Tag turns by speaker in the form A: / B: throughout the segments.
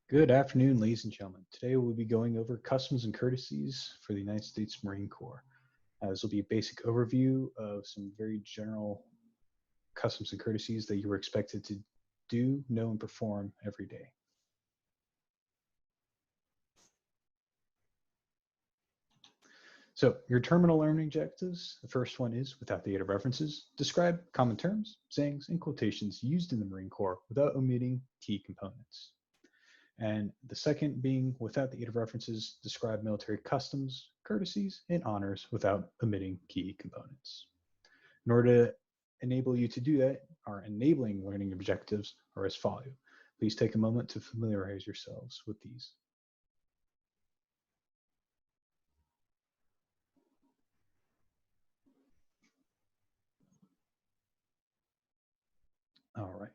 A: Good afternoon, ladies and gentlemen. Today we'll be going over customs and courtesies for the United States Marine Corps. This will be a basic overview of some very general customs and courtesies that you were expected to do, know, and perform every day. So your terminal learning objectives, the first one is, without the aid of references, describe common terms, sayings, and quotations used in the Marine Corps without omitting key components. And the second being, without the aid of references, describe military customs, courtesies, and honors without omitting key components. In order to enable you to do that, our enabling learning objectives are as follows. Please take a moment to familiarize yourselves with these. All right.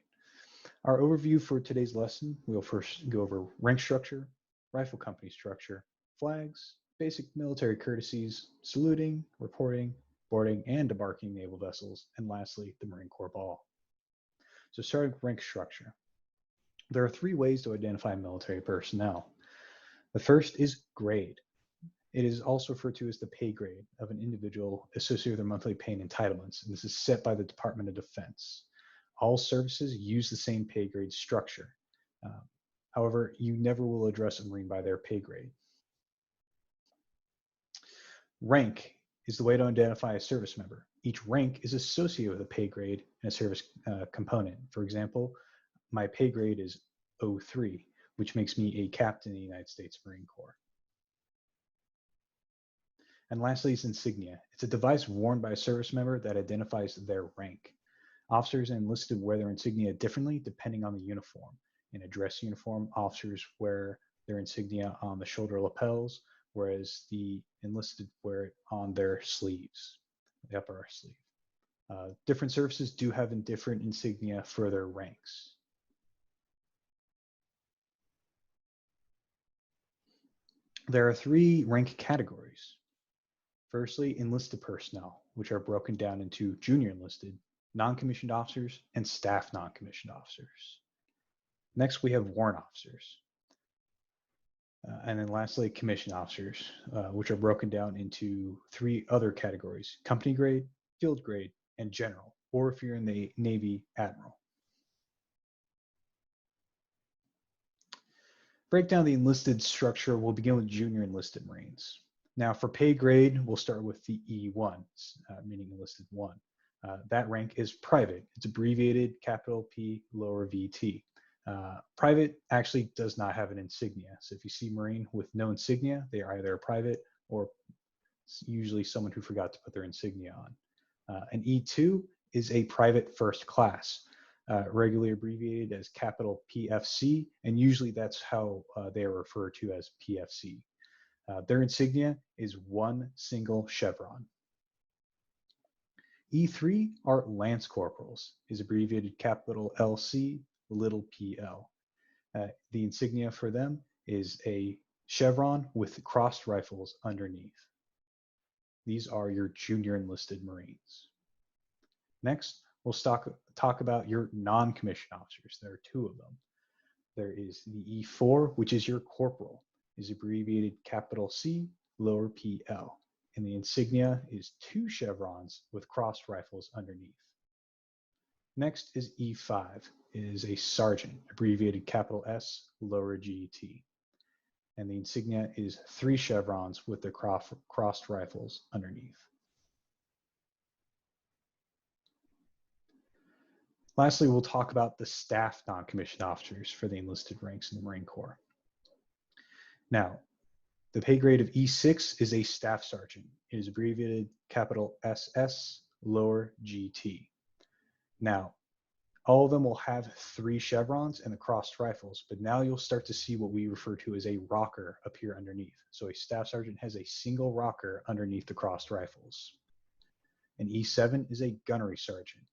A: Our overview for today's lesson, we'll first go over rank structure, rifle company structure, flags, basic military courtesies, saluting, reporting, boarding and debarking naval vessels, and lastly, the Marine Corps Ball. So starting with rank structure. There are three ways to identify military personnel. The first is grade. It is also referred to as the pay grade of an individual associated with their monthly pay and entitlements, and this is set by the Department of Defense. All services use the same pay grade structure. However, you never will address a Marine by their pay grade. Rank is the way to identify a service member. Each rank is associated with a pay grade and a service component. For example, my pay grade is 03, which makes me a captain in the United States Marine Corps. And lastly is insignia. It's a device worn by a service member that identifies their rank. Officers and enlisted wear their insignia differently depending on the uniform. In a dress uniform, officers wear their insignia on the shoulder lapels, whereas the enlisted wear it on their sleeves, the upper sleeve. Different services do have different insignia for their ranks. There are three rank categories. Firstly, enlisted personnel, which are broken down into junior enlisted, non-commissioned officers, and staff non-commissioned officers. Next, we have warrant officers. And then lastly, commissioned officers, which are broken down into three other categories: company grade, field grade, and general, or if you're in the Navy, admiral. Break down the enlisted structure. We'll begin with junior enlisted Marines. Now for pay grade, we'll start with the E1, meaning enlisted 1. That rank is private. It's abbreviated capital P lower VT. Private actually does not have an insignia. So if you see Marine with no insignia, they are either a private or usually someone who forgot to put their insignia on. An E2 is a private first class, regularly abbreviated as capital PFC, and usually that's how they are referred to as PFC. Their insignia is one single chevron. E3 are lance corporals, is abbreviated capital LC, little pl. The insignia for them is a chevron with crossed rifles underneath. These are your junior enlisted Marines. Next, we'll talk about your non-commissioned officers. There are two of them. There is the E4, which is your corporal, is abbreviated capital C, lower PL. And the insignia is two chevrons with crossed rifles underneath. Next is E5. It is a sergeant, abbreviated capital S, lower GT. And the insignia is three chevrons with the crossed rifles underneath. Lastly, we'll talk about the staff non-commissioned officers for the enlisted ranks in the Marine Corps. Now, the pay grade of E6 is a staff sergeant. It is abbreviated capital SS, lower GT. Now, all of them will have three chevrons and the crossed rifles, but now you'll start to see what we refer to as a rocker appear underneath. So a staff sergeant has a single rocker underneath the crossed rifles. An E7 is a gunnery sergeant.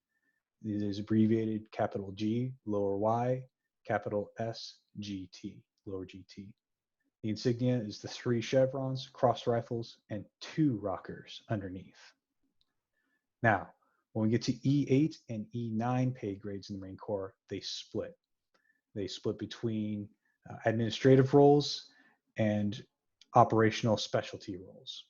A: It is abbreviated capital G, lower Y, capital S, GT, lower GT. The insignia is the three chevrons, crossed rifles, and two rockers underneath. Now, when we get to E8 and E9 pay grades in the Marine Corps, they split. They split between administrative roles, and operational specialty roles.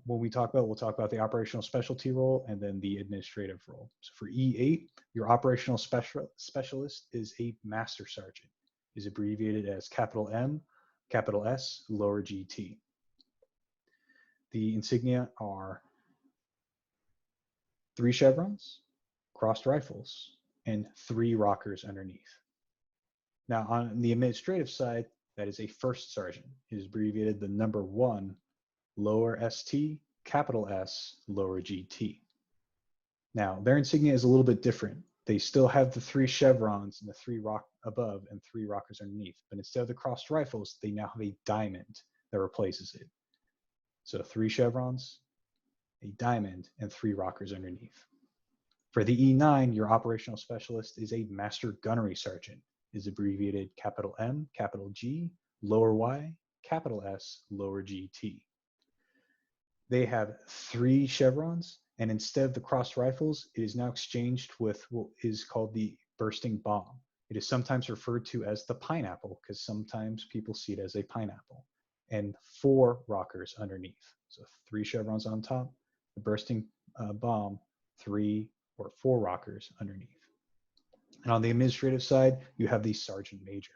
A: When we'll talk about the operational specialty role and then the administrative role. So for E8, your operational specialist is a master sergeant, is abbreviated as capital M, capital S, lower GT. The insignia are 3 chevrons, crossed rifles, and 3 rockers underneath. Now, on the administrative side, that is a first sergeant. It is abbreviated the number 1, lower ST, capital S, lower GT. Now, their insignia is a little bit different. They still have the 3 chevrons and the 3 rock above and 3 rockers underneath, but instead of the crossed rifles, they now have a diamond that replaces it. So 3 chevrons, a diamond, and 3 rockers underneath. For the E9, your operational specialist is a master gunnery sergeant. It is abbreviated capital M, capital G, lower Y, capital S, lower GT. They have 3 chevrons, and instead of the crossed rifles, it is now exchanged with what is called the bursting bomb. It is sometimes referred to as the pineapple because sometimes people see it as a pineapple, and 4 rockers underneath. So 3 chevrons on top, the bursting bomb, 3 or 4 rockers underneath. And on the administrative side, you have the sergeant major,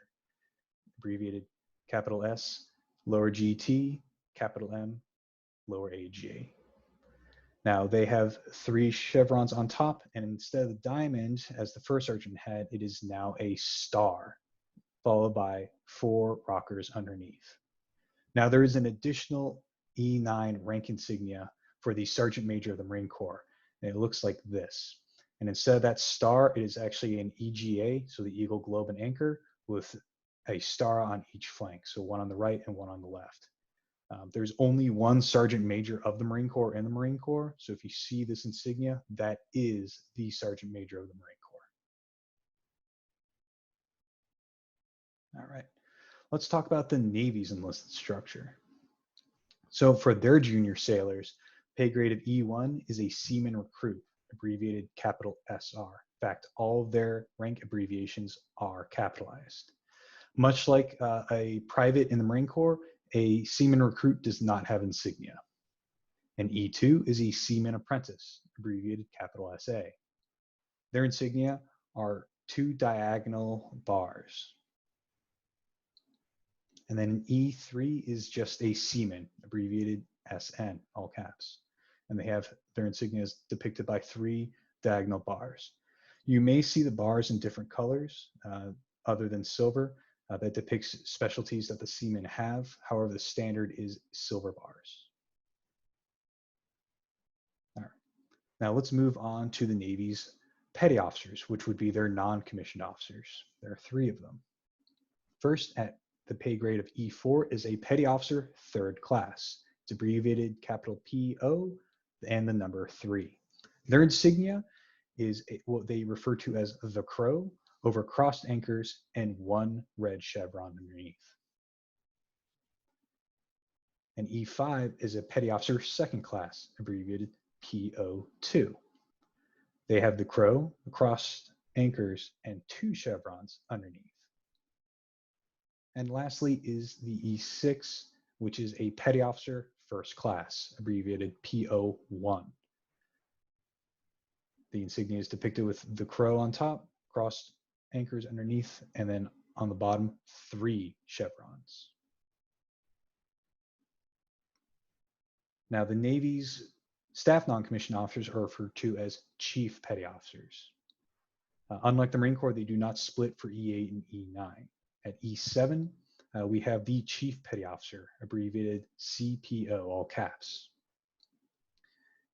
A: abbreviated capital S, lower GT, capital M, lower AGA. Now they have 3 chevrons on top, and instead of the diamond, as the first sergeant had, it is now a star, followed by 4 rockers underneath. Now there is an additional E9 rank insignia for the sergeant major of the Marine Corps, and it looks like this. And instead of that star, it is actually an EGA, so the Eagle, Globe, and Anchor, with a star on each flank, so one on the right and one on the left. There's only 1 sergeant major of the Marine Corps in the Marine Corps, so if you see this insignia, that is the sergeant major of the Marine Corps. All right, let's talk about the Navy's enlisted structure. So for their junior sailors, pay grade of E1 is a seaman recruit, abbreviated capital SR. In fact, all of their rank abbreviations are capitalized. Much like a private in the Marine Corps, a seaman recruit does not have insignia. And E2 is a seaman apprentice, abbreviated capital SA. Their insignia are 2 diagonal bars. And then E3 is just a seaman, abbreviated SN, all caps. And they have their insignias depicted by 3 diagonal bars. You may see the bars in different colors other than silver. That depicts specialties that the seamen have. However, the standard is silver bars. All right. Now let's move on to the Navy's petty officers, which would be their non-commissioned officers. There are 3 of them. First, at the pay grade of E4 is a petty officer 3rd class. It's abbreviated capital PO and the number 3. Their insignia is what they refer to as the crow over crossed anchors and 1 red chevron underneath. And E5 is a petty officer 2nd class, abbreviated PO2. They have the crow, the crossed anchors, and 2 chevrons underneath. And lastly is the E6, which is a petty officer 1st class, abbreviated PO1. The insignia is depicted with the crow on top, crossed anchors underneath, and then on the bottom, 3 chevrons. Now, the Navy's staff non-commissioned officers are referred to as chief petty officers. Unlike the Marine Corps, they do not split for E8 and E9. At E7, we have the chief petty officer, abbreviated CPO, all caps.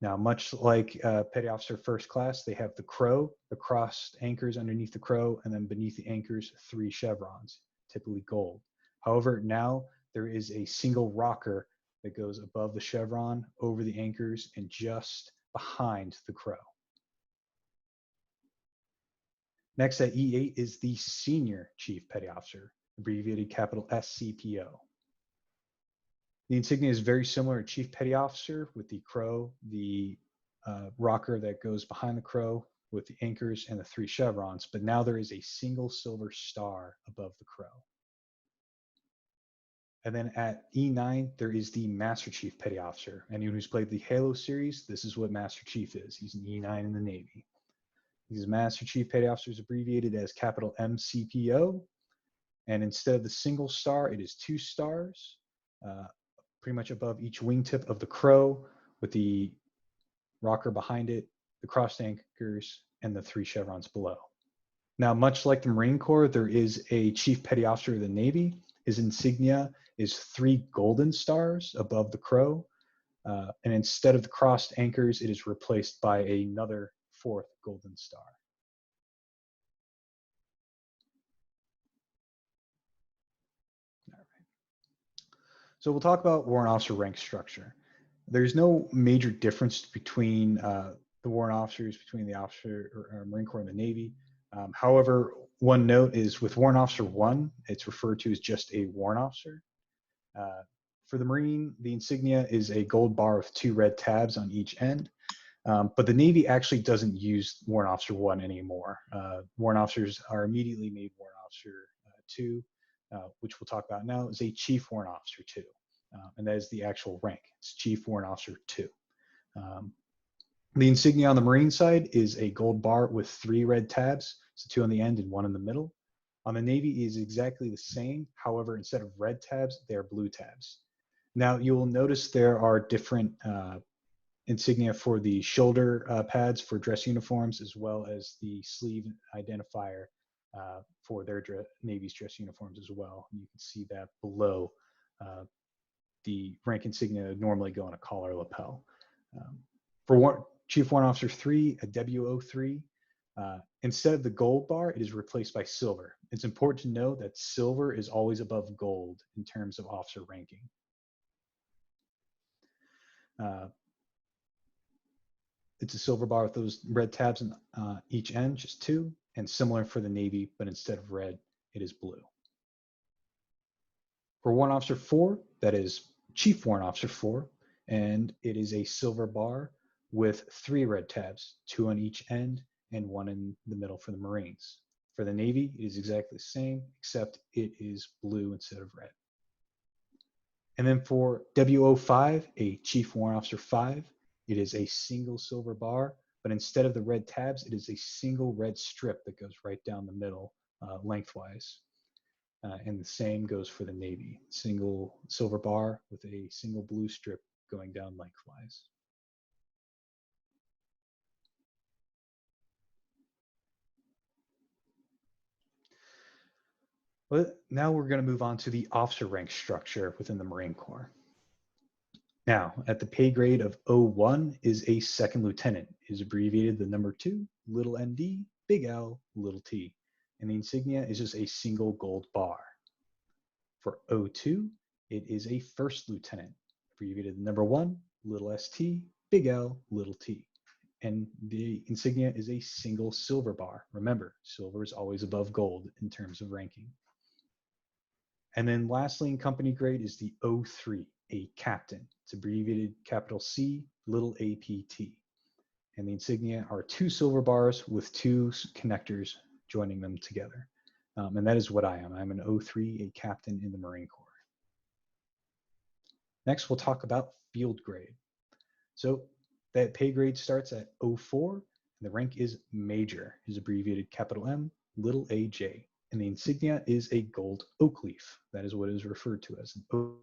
A: Now, much like petty officer 1st class, they have the crow, the crossed anchors underneath the crow, and then beneath the anchors, 3 chevrons, typically gold. However, now there is a single rocker that goes above the chevron, over the anchors, and just behind the crow. Next at E8 is the senior chief petty officer, abbreviated capital SCPO. The insignia is very similar to chief petty officer with the crow, the rocker that goes behind the crow with the anchors and the 3 chevrons, but now there is a single silver star above the crow. And then at E9, there is the Master Chief Petty Officer. Anyone who's played the Halo series, this is what Master Chief is. He's an E9 in the Navy. He's Master Chief Petty Officer is abbreviated as capital MCPO. And instead of the single star, it is 2 stars, pretty much above each wingtip of the Crow, with the rocker behind it, the crossed anchors, and the 3 chevrons below. Now, much like the Marine Corps, there is a Chief Petty Officer of the Navy. His insignia is 3 golden stars above the Crow. And instead of the crossed anchors, it is replaced by another 4th golden star. All right. So we'll talk about warrant officer rank structure. There's no major difference between the warrant officers, between the officer or Marine Corps and the Navy. However, one note is with Warrant Officer 1, it's referred to as just a warrant officer. For the Marine, the insignia is a gold bar with 2 red tabs on each end. But the Navy actually doesn't use Warrant Officer 1 anymore. Warrant officers are immediately made Warrant Officer 2, which we'll talk about now, is a Chief Warrant Officer 2. And that is the actual rank. It's Chief Warrant Officer 2. The insignia on the Marine side is a gold bar with 3 red tabs, so 2 on the end and 1 in the middle. On the Navy, it is exactly the same. However, instead of red tabs, they are blue tabs. Now, you will notice there are different insignia for the shoulder pads for dress uniforms, as well as the sleeve identifier for their Navy's dress uniforms as well. You can see that below the rank insignia normally go on a collar lapel. For Chief Warrant Officer 3, a WO3, instead of the gold bar, it is replaced by silver. It's important to know that silver is always above gold in terms of officer ranking. It's a silver bar with those red tabs on each end, just 2, and similar for the Navy, but instead of red, it is blue. For Warrant Officer 4, that is Chief Warrant Officer 4, and it is a silver bar with 3 red tabs, 2 on each end and 1 in the middle for the Marines. For the Navy, it is exactly the same, except it is blue instead of red. And then for WO5, a Chief Warrant Officer 5, it is a single silver bar, but instead of the red tabs, it is a single red strip that goes right down the middle lengthwise. And the same goes for the Navy, single silver bar with a single blue strip going down lengthwise. Well, now we're going to move on to the officer rank structure within the Marine Corps. Now, at the pay grade of 01 is a 2nd lieutenant. It is abbreviated the number 2, little ND, big L, little t. And the insignia is just a single gold bar. For 02, it is a 1st lieutenant, abbreviated the number 1, little st, big L, little t. And the insignia is a single silver bar. Remember, silver is always above gold in terms of ranking. And then lastly in company grade is the 03, a captain. It's abbreviated capital C, little apt. And the insignia are 2 silver bars with 2 connectors joining them together. And that is what I am. I'm an 03, a captain in the Marine Corps. Next, we'll talk about field grade. So that pay grade starts at 04, and the rank is major. It is abbreviated capital M, little aj. And the insignia is a gold oak leaf. That is what it is referred to as an oak.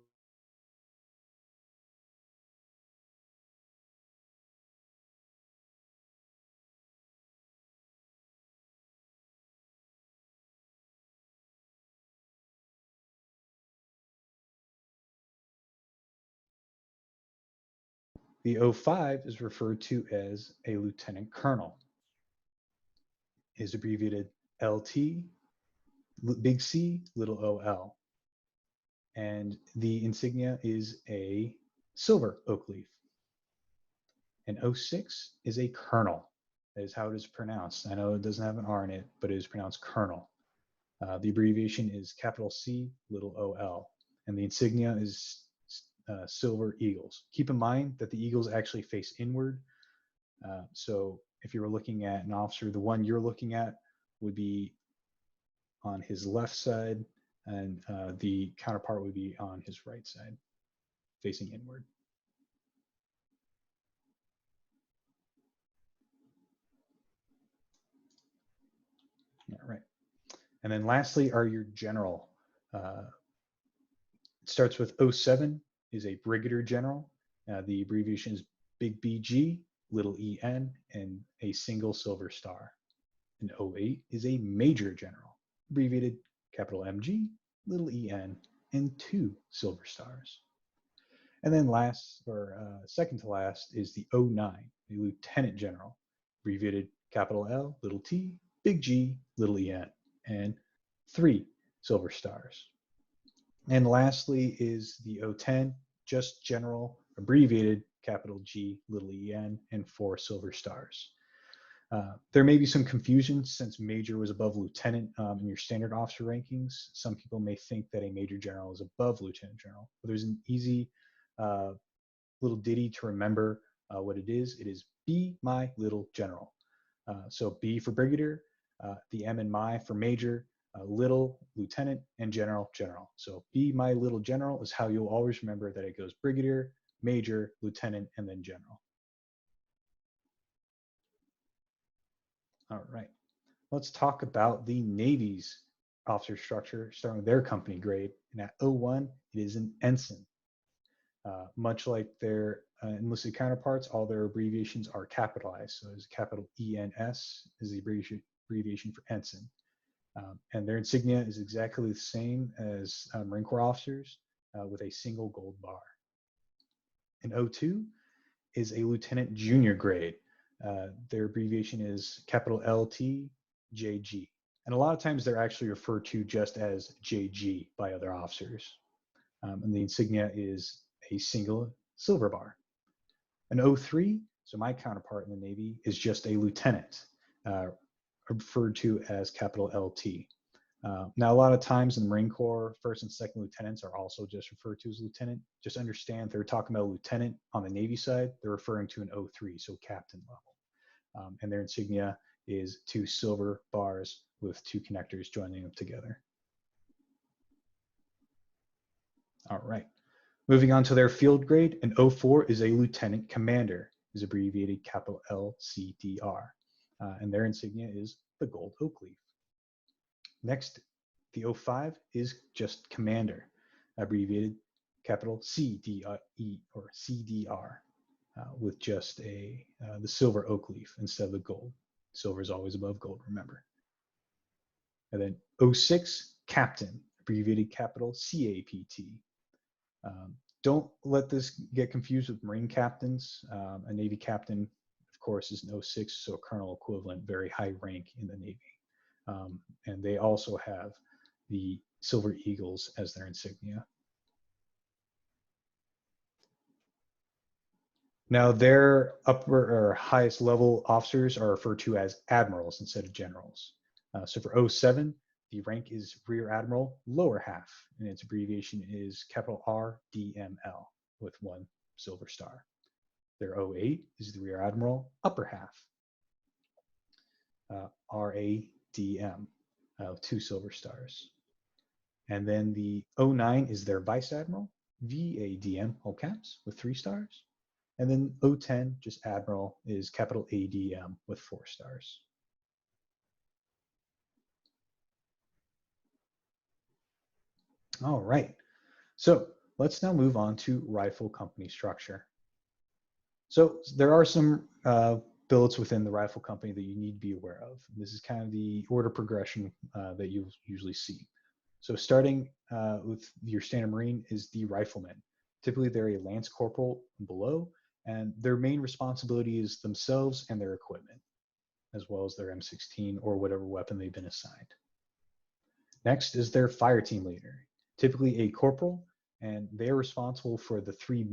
A: The 05 is referred to as a lieutenant colonel. It is abbreviated LT, big C, little OL. And the insignia is a silver oak leaf. And 06 is a colonel. That is how it is pronounced. I know it doesn't have an R in it, but it is pronounced colonel. The abbreviation is capital C, little OL. And the insignia is silver eagles. Keep in mind that the eagles actually face inward. So if you were looking at an officer, the one you're looking at would be on his left side, and the counterpart would be on his right side, facing inward. All right. And then lastly are your general. It starts with 07 is a brigadier general. The abbreviation is big BG, little en, and a single silver star. And 08 is a major general, abbreviated capital MG, little en, and 2 silver stars. And then last, or second to last, is the 09, the lieutenant general, abbreviated capital L, little t, big G, little en, and 3 silver stars. And lastly is the 010, just general, abbreviated capital G, little en, and 4 silver stars. There may be some confusion since major was above lieutenant in your standard officer rankings. Some people may think that a major general is above lieutenant general, but there's an easy little ditty to remember what it is. It is be my little general. So B for brigadier, the M and my for major, little, lieutenant, and general, general. So be my little general is how you'll always remember that it goes brigadier, major, lieutenant, and then general. All right, let's talk about the Navy's officer structure, starting with their company grade. And at 01, it is an ensign. Much like their enlisted counterparts, all their abbreviations are capitalized. So there's capital ENS is the abbreviation for ensign. And their insignia is exactly the same as Marine Corps officers with a single gold bar. And 02 is a lieutenant junior grade. Their abbreviation is capital LTJG. And a lot of times they're actually referred to just as JG by other officers. And the insignia is a single silver bar. An 03, so my counterpart in the Navy, is just a lieutenant, referred to as capital LT. Now, a lot of times in the Marine Corps, first and second lieutenants are also just referred to as lieutenant. Just understand they're talking about a lieutenant on the Navy side. They're referring to an 03, so captain level. And their insignia is 2 silver bars with 2 connectors joining them together. All right. Moving on to their field grade, an 04 is a lieutenant commander, is abbreviated capital LCDR. And their insignia is the gold oak leaf. Next, the 05 is just commander, abbreviated capital CDE or CDR, with just the silver oak leaf instead of the gold. Silver is always above gold, remember. And then 06, captain, abbreviated capital CAPT. Don't let this get confused with Marine captains. A Navy captain, of course, is an 06, so a colonel equivalent, very high rank in the Navy. And they also have the Silver Eagles as their insignia. Now, their upper or highest level officers are referred to as admirals instead of generals. So for 07, the rank is Rear Admiral lower half, and its abbreviation is capital RDML with 1 silver star. Their 08 is the Rear Admiral upper half, RADM, 2 silver stars. And then the 09 is their Vice Admiral, VADM, all caps, with 3 stars. And then 010, just Admiral, is capital ADM with 4 stars. All right, so let's now move on to rifle company structure. So there are some billets within the rifle company that you need to be aware of. This is kind of the order progression that you usually see. So starting with your standard Marine is the rifleman. Typically they're a lance corporal and below, and their main responsibility is themselves and their equipment, as well as their M16 or whatever weapon they've been assigned. Next is their fire team leader, typically a corporal, and they're responsible for the 3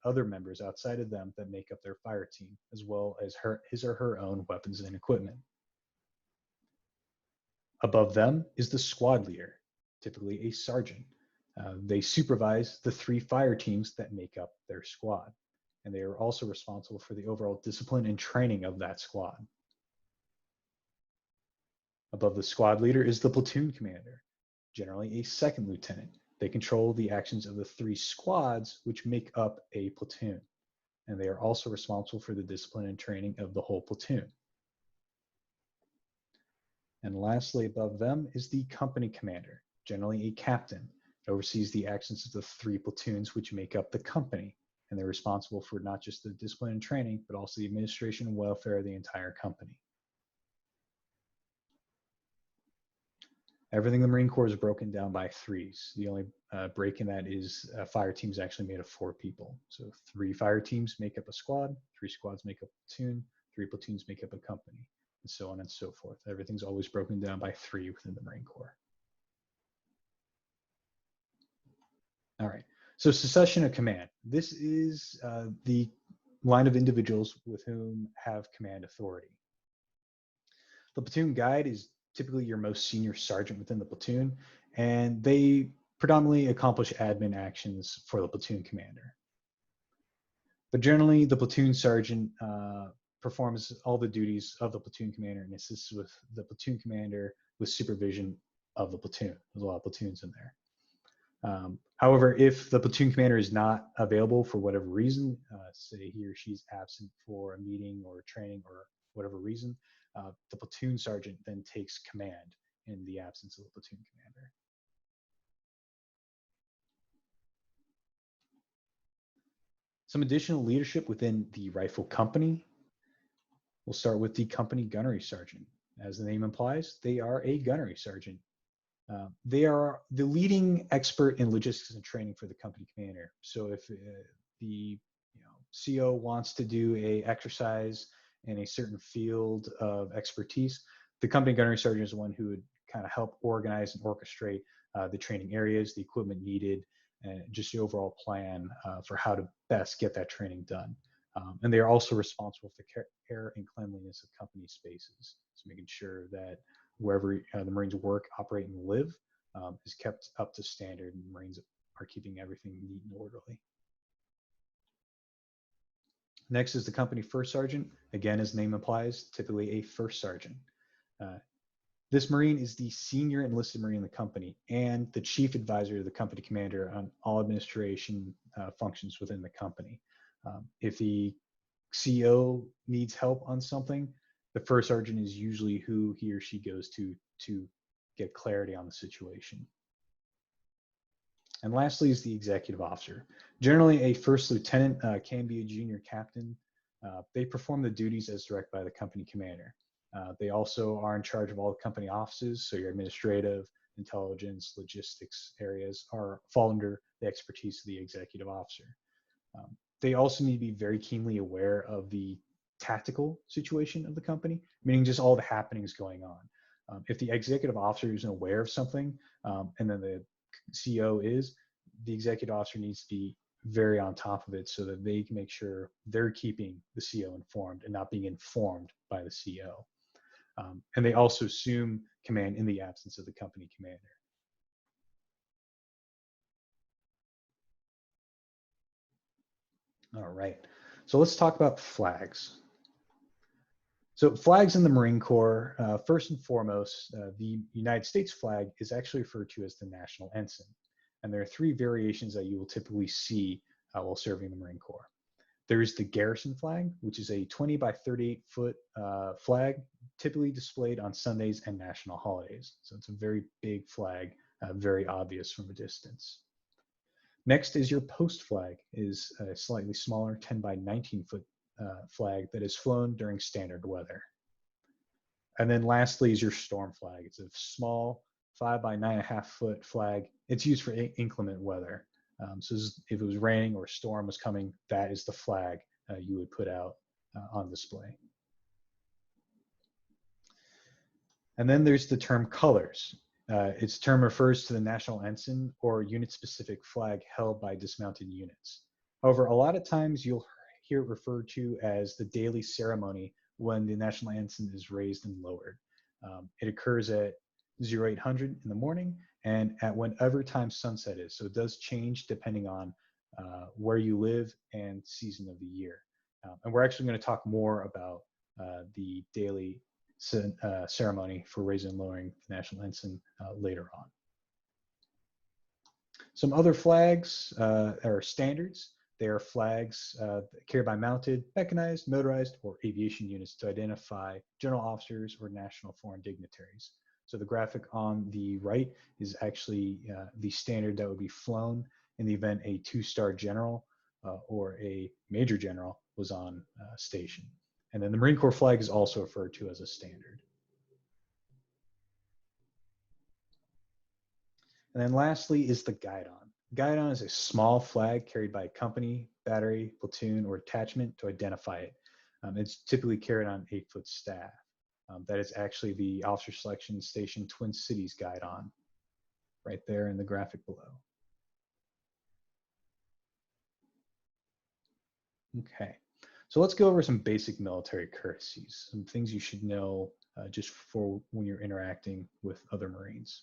A: other members outside of them that make up their fire team, as well as his or her own weapons and equipment. Above them is the squad leader, typically a sergeant. They supervise the 3 fire teams that make up their squad, and they are also responsible for the overall discipline and training of that squad. Above the squad leader is the platoon commander. generally a second lieutenant. They control the actions of the 3 squads which make up a platoon, and they are also responsible for the discipline and training of the whole platoon. And lastly, above them is the company commander, generally a captain. It oversees the actions of the 3 platoons which make up the company, and they're responsible for not just the discipline and training, but also the administration and welfare of the entire company. Everything in the Marine Corps is broken down by threes. The only break in that is a fire team is actually made of 4 people. So 3 fire teams make up a squad, 3 squads make up a platoon, 3 platoons make up a company, and so on and so forth. Everything's always broken down by 3 within the Marine Corps. All right, so succession of command. This is the line of individuals with whom have command authority. The platoon guide is typically your most senior sergeant within the platoon, and they predominantly accomplish admin actions for the platoon commander. But generally, the platoon sergeant performs all the duties of the platoon commander and assists with the platoon commander with supervision of the platoon. There's a lot of platoons in there. However, if the platoon commander is not available for whatever reason, say he or she's absent for a meeting or training or whatever reason, the platoon sergeant then takes command in the absence of the platoon commander. Some additional leadership within the rifle company. We'll start with the company gunnery sergeant. As the name implies, they are a gunnery sergeant. They are the leading expert in logistics and training for the company commander. So if the CO wants to do a exercise in a certain field of expertise, the company gunnery sergeant is the one who would kind of help organize and orchestrate the training areas, the equipment needed, and just the overall plan for how to best get that training done. And they are also responsible for the care and cleanliness of company spaces. So making sure that wherever the Marines work, operate, and live is kept up to standard, and Marines are keeping everything neat and orderly. Next is the company first sergeant. Again, as the name implies, typically a first sergeant. This Marine is the senior enlisted Marine in the company and the chief advisor to the company commander on all administration functions within the company. If the CO needs help on something, the first sergeant is usually who he or she goes to get clarity on the situation. And lastly is the executive officer. Generally, a first lieutenant can be a junior captain. They perform the duties as directed by the company commander. They also are in charge of all the company offices, so your administrative, intelligence, logistics areas fall under the expertise of the executive officer. They also need to be very keenly aware of the tactical situation of the company, meaning just all the happenings going on. If the executive officer isn't aware of something, and then the CO is, the executive officer needs to be very on top of it so that they can make sure they're keeping the CO informed and not being informed by the CO. And they also assume command in the absence of the company commander. All right, so let's talk about flags. So flags in the Marine Corps, first and foremost, the United States flag is actually referred to as the national ensign. And there are 3 variations that you will typically see while serving the Marine Corps. There is the garrison flag, which is a 20 by 38 foot flag, typically displayed on Sundays and national holidays. So it's a very big flag, very obvious from a distance. Next is your post flag, is a slightly smaller 10 by 19 foot flag that is flown during standard weather. And then lastly is your storm flag. It's a small 5 by 9.5 foot flag. It's used for inclement weather. So if it was raining or a storm was coming, that is the flag you would put out on display. And then there's the term colors. Its term refers to the national ensign or unit-specific flag held by dismounted units. However, a lot of times you'll hear it referred to as the daily ceremony when the national ensign is raised and lowered. It occurs at 0800 in the morning and at whenever time sunset is. So it does change depending on where you live and season of the year. And we're actually going to talk more about the daily ceremony for raising and lowering the national ensign later on. Some other flags are standards. They are flags carried by mounted, mechanized, motorized, or aviation units to identify general officers or national foreign dignitaries. So the graphic on the right is actually the standard that would be flown in the event a two-star general or a major general was on station. And then the Marine Corps flag is also referred to as a standard. And then lastly is the guidon. Guidon is a small flag carried by a company, battery, platoon, or attachment to identify it. It's typically carried on an 8-foot staff. That is actually the Officer Selection Station Twin Cities guidon, right there in the graphic below. Okay, so let's go over some basic military courtesies, some things you should know just for when you're interacting with other Marines.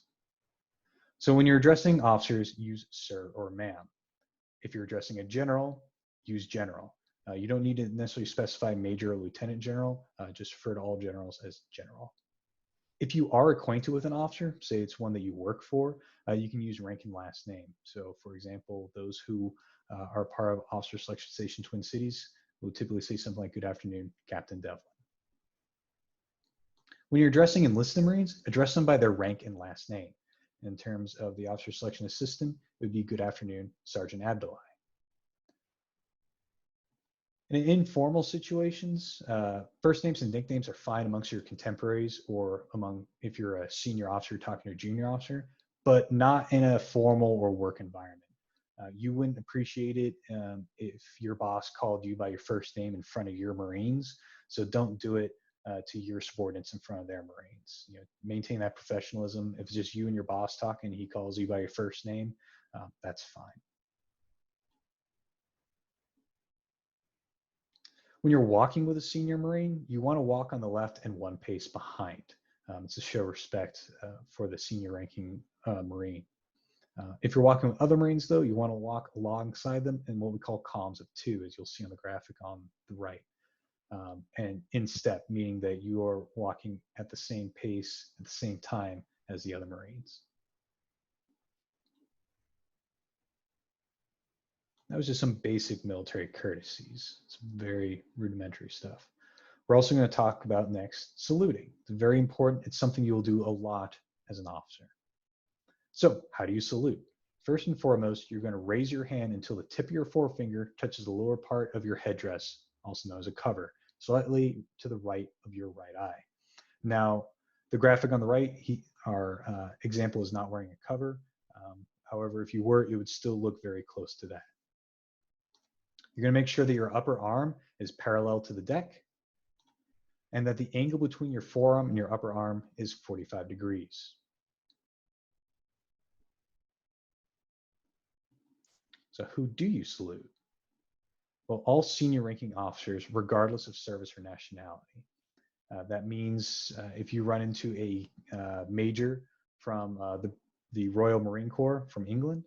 A: So when you're addressing officers, use sir or ma'am. If you're addressing a general, use general. You don't need to necessarily specify major or lieutenant general, just refer to all generals as general. If you are acquainted with an officer, say it's one that you work for, you can use rank and last name. So for example, those who are part of Officer Selection Station Twin Cities will typically say something like, "Good afternoon, Captain Devlin." When you're addressing enlisted Marines, address them by their rank and last name. In terms of the Officer Selection Assistant, it would be, "Good afternoon, Sergeant Abdullah." In informal situations, first names and nicknames are fine amongst your contemporaries or among, if you're a senior officer talking to a junior officer, but not in a formal or work environment. You wouldn't appreciate it if your boss called you by your first name in front of your Marines, so don't do it to your subordinates in front of their Marines. Maintain that professionalism. If it's just you and your boss talking, he calls you by your first name, that's fine. When you're walking with a senior Marine, you want to walk on the left and one pace behind. It's to show respect for the senior ranking Marine. If you're walking with other Marines, though, you want to walk alongside them in what we call columns of two, as you'll see on the graphic on the right. And in step, meaning that you are walking at the same pace at the same time as the other Marines. That was just some basic military courtesies, some very rudimentary stuff. We're also going to talk about next saluting. It's very important. It's something you will do a lot as an officer. So how do you salute? First and foremost, you're going to raise your hand until the tip of your forefinger touches the lower part of your headdress, also known as a cover, slightly to the right of your right eye. Now, the graphic on the right, our example is not wearing a cover. However, if you were, it would still look very close to that. You're going to make sure that your upper arm is parallel to the deck and that the angle between your forearm and your upper arm is 45 degrees. So who do you salute? Well, all senior ranking officers, regardless of service or nationality. That means if you run into a major from the Royal Marine Corps from England,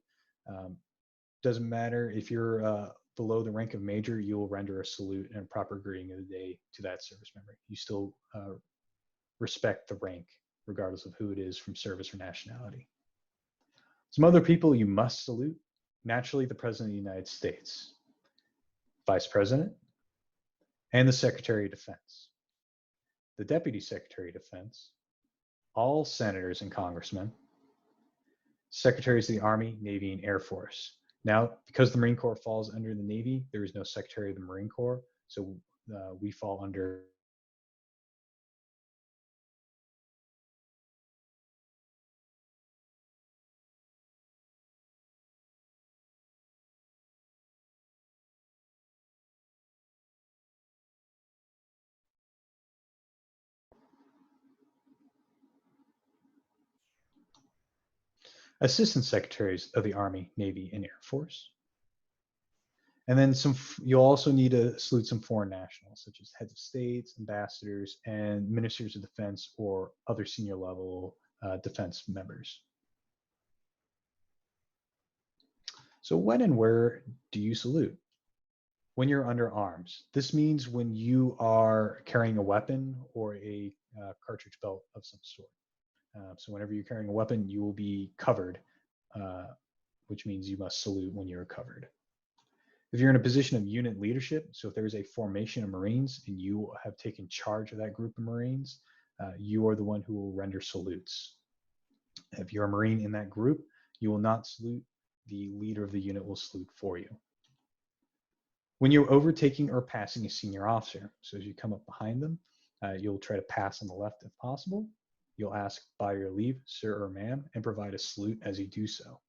A: doesn't matter if you're below the rank of major, you will render a salute and a proper greeting of the day to that service member. You still respect the rank, regardless of who it is from service or nationality. Some other people you must salute, naturally the President of the United States, Vice President, and the Secretary of Defense, the Deputy Secretary of Defense, all senators and congressmen, secretaries of the Army, Navy, and Air Force. Now, because the Marine Corps falls under the Navy, there is no Secretary of the Marine Corps, so we fall under Assistant Secretaries of the Army, Navy, and Air Force. And then you'll also need to salute some foreign nationals, such as heads of states, ambassadors, and ministers of defense or other senior level defense members. So when and where do you salute? When you're under arms. This means when you are carrying a weapon or a cartridge belt of some sort. So whenever you're carrying a weapon, you will be covered which means you must salute when you're covered. If you're in a position of unit leadership, so if there's a formation of Marines and you have taken charge of that group of Marines, you are the one who will render salutes. If you're a Marine in that group, you will not salute. The leader of the unit will salute for you. When you're overtaking or passing a senior officer, so as you come up behind them, you'll try to pass on the left if possible. You'll ask by your leave, sir or ma'am, and provide a salute as you do so.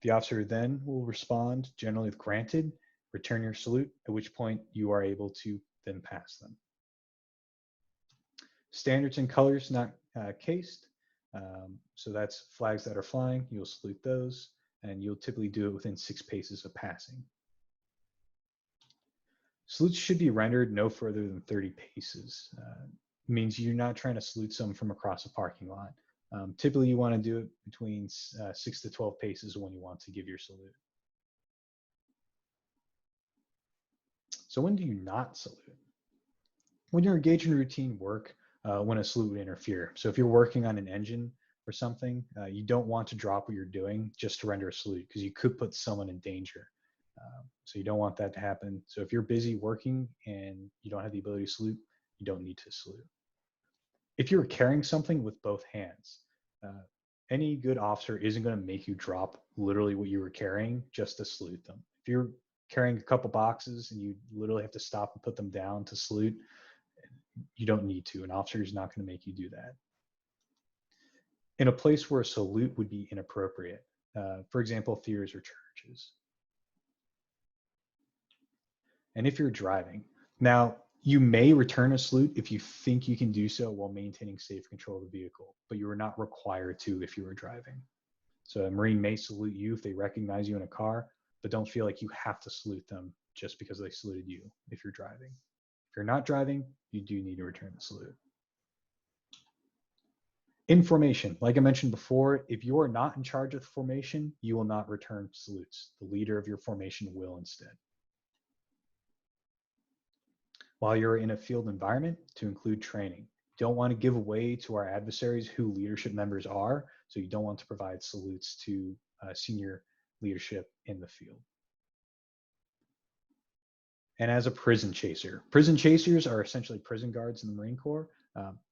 A: The officer then will respond, generally with granted, return your salute, at which point you are able to then pass them. Standards and colors not cased. So that's flags that are flying, you'll salute those, and you'll typically do it within 6 paces of passing. Salutes should be rendered no further than 30 paces. Means you're not trying to salute someone from across a parking lot. Typically, you want to do it between 6 to 12 paces when you want to give your salute. So when do you not salute? When you're engaged in routine work, when a salute would interfere. So if you're working on an engine or something, you don't want to drop what you're doing just to render a salute because you could put someone in danger. So you don't want that to happen. So if you're busy working and you don't have the ability to salute, you don't need to salute. If you're carrying something with both hands, any good officer isn't going to make you drop literally what you were carrying just to salute them. If you're carrying a couple boxes and you literally have to stop and put them down to salute, you don't need to. An officer is not going to make you do that. In a place where a salute would be inappropriate, for example, theaters or churches. And if you're driving. Now, you may return a salute if you think you can do so while maintaining safe control of the vehicle, but you are not required to if you are driving. So a Marine may salute you if they recognize you in a car, but don't feel like you have to salute them just because they saluted you if you're driving. If you're not driving, you do need to return the salute. In formation, like I mentioned before, if you are not in charge of the formation, you will not return salutes. The leader of your formation will instead. While you're in a field environment, to include training. You don't want to give away to our adversaries who leadership members are, so you don't want to provide salutes to senior leadership in the field. And as a prison chaser, prison chasers are essentially prison guards in the Marine Corps.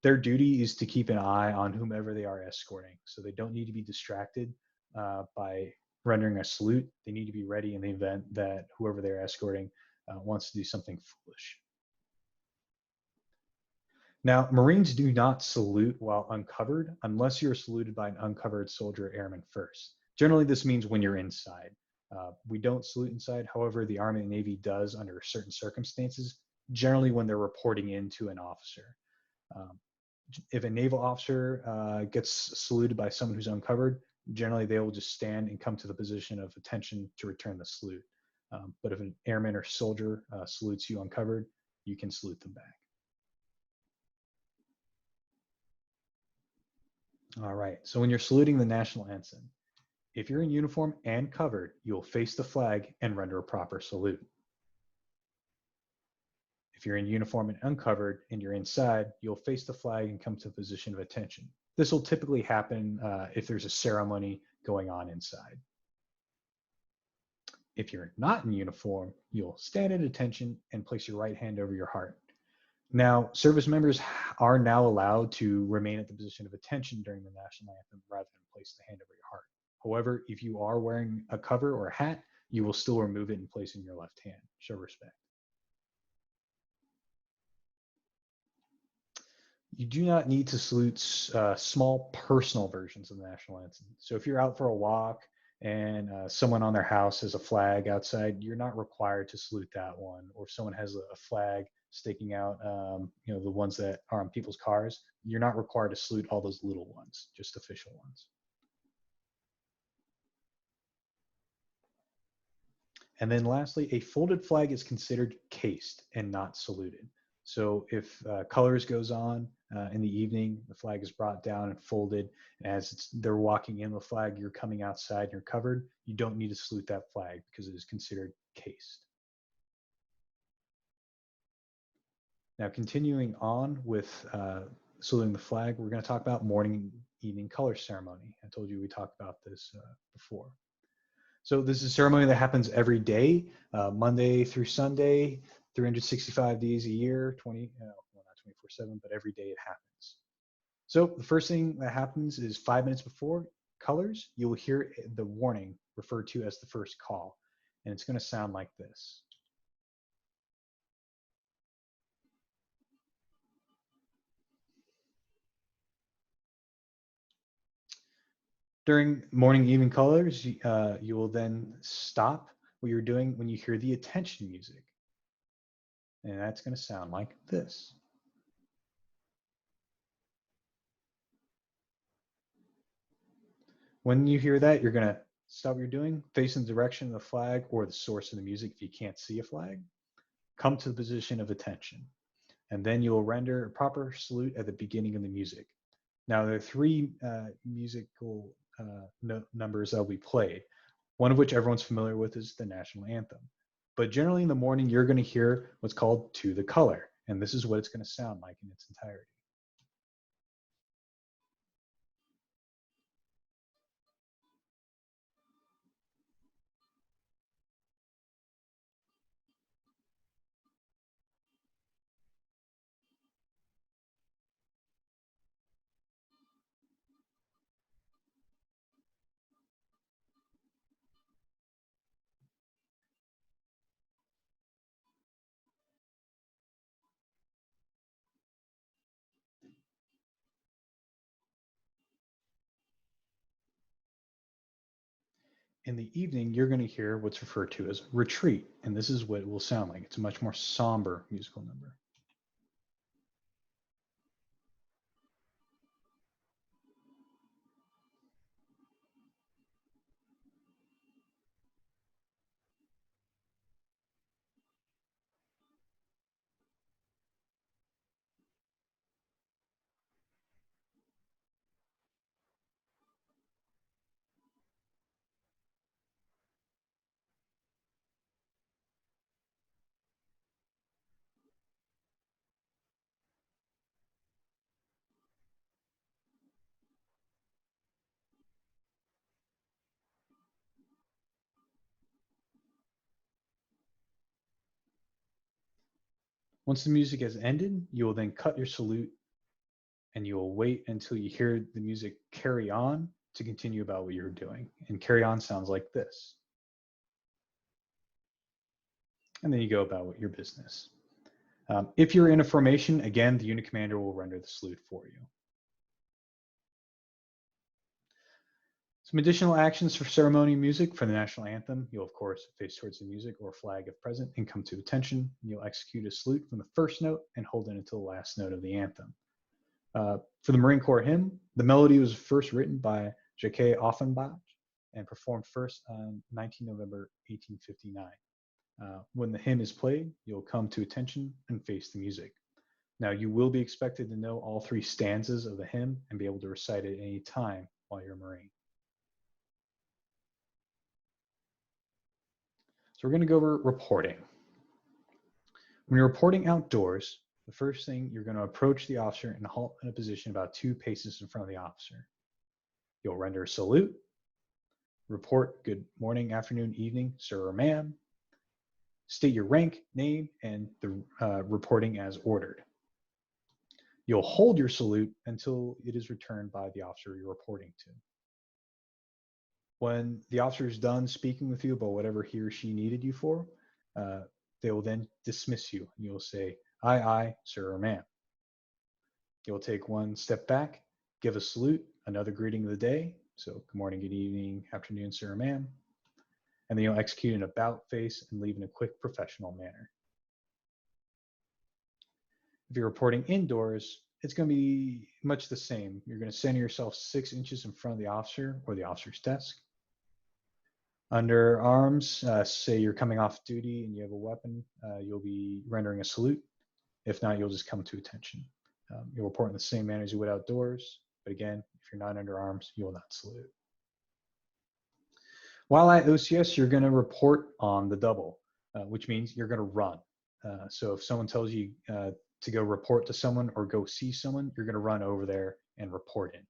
A: Their duty is to keep an eye on whomever they are escorting, so they don't need to be distracted by rendering a salute. They need to be ready in the event that whoever they're escorting wants to do something foolish. Now, Marines do not salute while uncovered unless you're saluted by an uncovered soldier or airman first. Generally, this means when you're inside. We don't salute inside. However, the Army and Navy does under certain circumstances, generally when they're reporting in to an officer. If a naval officer gets saluted by someone who's uncovered, generally they will just stand and come to the position of attention to return the salute. But if an airman or soldier salutes you uncovered, you can salute them back. All right, so when you're saluting the national ensign, if you're in uniform and covered, you'll face the flag and render a proper salute. If you're in uniform and uncovered and you're inside, you'll face the flag and come to a position of attention. This will typically happen if there's a ceremony going on inside. If you're not in uniform, you'll stand at attention and place your right hand over your heart. Now, service members are now allowed to remain at the position of attention during the national anthem rather than place the hand over your heart. However, if you are wearing a cover or a hat, you will still remove it and place it in your left hand. Show respect. You do not need to salute small personal versions of the national anthem. So if you're out for a walk and someone on their house has a flag outside, you're not required to salute that one. Or if someone has a flag sticking out, the ones that are on people's cars, you're not required to salute all those little ones, just official ones. And then lastly, a folded flag is considered cased and not saluted. So if colors goes on in the evening, the flag is brought down and folded. And as they're walking in the flag, you're coming outside and you're covered. You don't need to salute that flag because it is considered cased. Now, continuing on with saluting the flag, we're going to talk about morning and evening color ceremony. I told you we talked about this before. So this is a ceremony that happens every day, Monday through Sunday, 365 days a year, well, not 24/7, but every day it happens. So the first thing that happens is 5 minutes before colors, you will hear the warning referred to as the first call, and it's going to sound like this. During morning evening colors, you will then stop what you're doing when you hear the attention music. And that's going to sound like this. When you hear that, you're going to stop what you're doing, face in the direction of the flag or the source of the music if you can't see a flag. Come to the position of attention. And then you will render a proper salute at the beginning of the music. Now, there are three musical numbers that will be played, one of which everyone's familiar with is the national anthem. But generally in the morning, you're going to hear what's called To the Color, and this is what it's going to sound like in its entirety. In the evening, you're going to hear what's referred to as retreat, and this is what it will sound like. It's a much more somber musical number. Once the music has ended, you will then cut your salute and you will wait until you hear the music carry on to continue about what you're doing. And carry on sounds like this. And then you go about your business. If you're in a formation, again, the unit commander will render the salute for you. Some additional actions for ceremony music for the national anthem. You'll, of course, face towards the music or flag if present and come to attention. You'll execute a salute from the first note and hold it until the last note of the anthem. For the Marine Corps hymn, the melody was first written by Jacques Offenbach and performed first on 19 November 1859. When the hymn is played, you'll come to attention and face the music. Now, you will be expected to know all three stanzas of the hymn and be able to recite it at any time while you're a Marine. So we're going to go over reporting. When you're reporting outdoors, the first thing, you're going to approach the officer and halt in a position about 2 paces in front of the officer. You'll render a salute, report good morning, afternoon, evening, sir or ma'am, state your rank, name, and the reporting as ordered. You'll hold your salute until it is returned by the officer you're reporting to. When the officer is done speaking with you about whatever he or she needed you for, they will then dismiss you. You'll say, aye, sir or ma'am. You'll take one step back, give a salute, another greeting of the day. So good morning, good evening, afternoon, sir or ma'am. And then you'll execute an about face and leave in a quick professional manner. If you're reporting indoors, it's going to be much the same. You're going to center yourself 6 inches in front of the officer or the officer's desk. Under arms, say you're coming off duty and you have a weapon, you'll be rendering a salute. If not, you'll just come to attention. You'll report in the same manner as you would outdoors. But again, if you're not under arms, you will not salute. While at OCS, you're going to report on the double, which means you're going to run. So if someone tells you to go report to someone or go see someone, you're going to run over there and report in.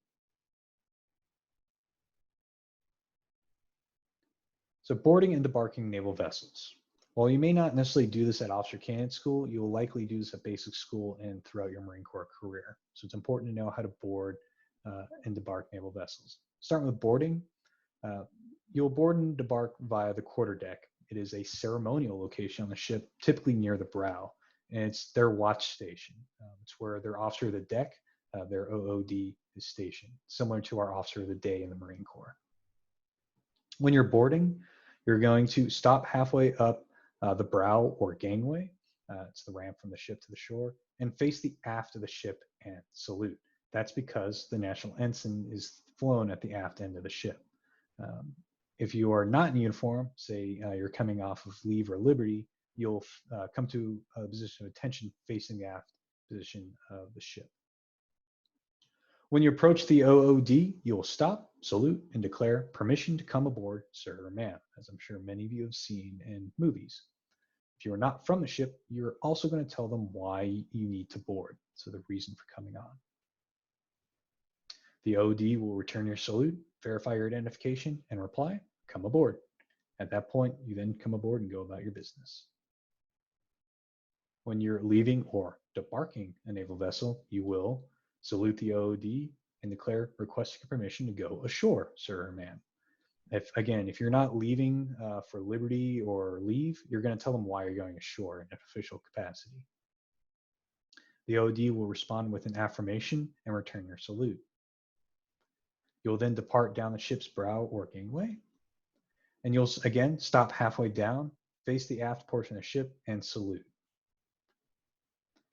A: So boarding and debarking naval vessels. While you may not necessarily do this at officer candidate school, you will likely do this at basic school and throughout your Marine Corps career. So it's important to know how to board and debark naval vessels. Starting with boarding, you'll board and debark via the quarterdeck. It is a ceremonial location on the ship, typically near the bow, and it's their watch station. It's where their officer of the deck, their OOD, is stationed, similar to our officer of the day in the Marine Corps. When you're boarding, you're going to stop halfway up the brow or gangway. It's the ramp from the ship to the shore, and face the aft of the ship and salute. That's because the national ensign is flown at the aft end of the ship. If you are not in uniform, say you're coming off of leave or liberty, you'll come to a position of attention facing the aft position of the ship. When you approach the OOD, you will stop, salute, and declare permission to come aboard, sir or ma'am, as I'm sure many of you have seen in movies. If you are not from the ship, you're also going to tell them why you need to board, so the reason for coming on. The OOD will return your salute, verify your identification, and reply, come aboard. At that point, you then come aboard and go about your business. When you're leaving or debarking a naval vessel, you will salute the OOD and declare requesting permission to go ashore, sir or ma'am. If you're not leaving for liberty or leave, you're going to tell them why you're going ashore in an official capacity. The OOD will respond with an affirmation and return your salute. You'll then depart down the ship's brow or gangway, and you'll again stop halfway down, face the aft portion of the ship, and salute.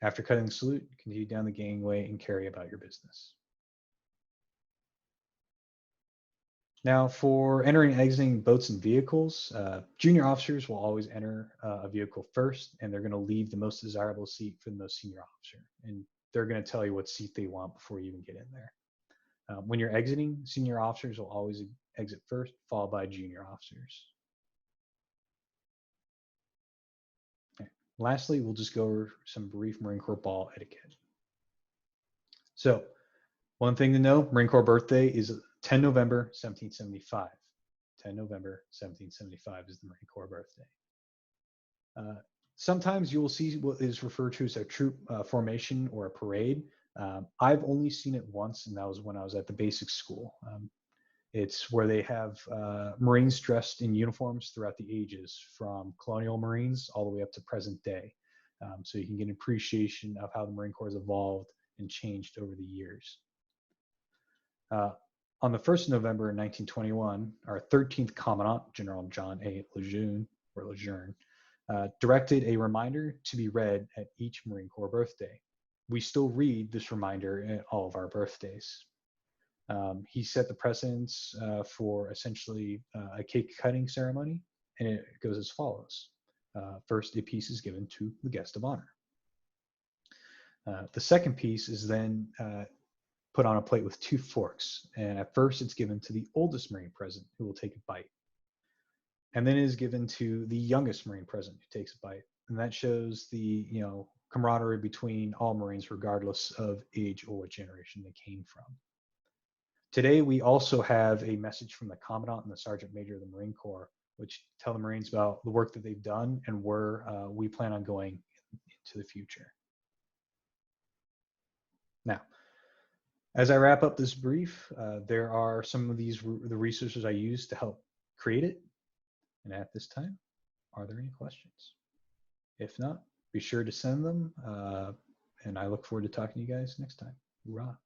A: After cutting the salute, continue down the gangway and carry about your business. Now, for entering and exiting boats and vehicles, junior officers will always enter a vehicle first, and they're going to leave the most desirable seat for the most senior officer. And they're going to tell you what seat they want before you even get in there. When you're exiting, senior officers will always exit first, followed by junior officers. Okay. Lastly, we'll just go over some brief Marine Corps ball etiquette. So, one thing to know, Marine Corps birthday is 10 November 1775. 10 November 1775 is the Marine Corps birthday. Sometimes you will see what is referred to as a troop formation or a parade. I've only seen it once, and that was when I was at the basic school. It's where they have Marines dressed in uniforms throughout the ages, from colonial Marines all the way up to present day. So you can get an appreciation of how the Marine Corps has evolved and changed over the years. On the 1st of November in 1921, our 13th Commandant, General John A. Lejeune, directed a reminder to be read at each Marine Corps birthday. We still read this reminder at all of our birthdays. He set the precedence for essentially a cake cutting ceremony, and it goes as follows. First, a piece is given to the guest of honor. The second piece is then put on a plate with 2 forks, and at first it's given to the oldest Marine present, who will take a bite. And then it is given to the youngest Marine present, who takes a bite. And that shows the camaraderie between all Marines, regardless of age or what generation they came from. Today, we also have a message from the Commandant and the Sergeant Major of the Marine Corps, which tell the Marines about the work that they've done and where we plan on going into the future. Now, as I wrap up this brief, there are some of the resources I used to help create it. And at this time, are there any questions? If not, be sure to send them. And I look forward to talking to you guys next time. Hoorah.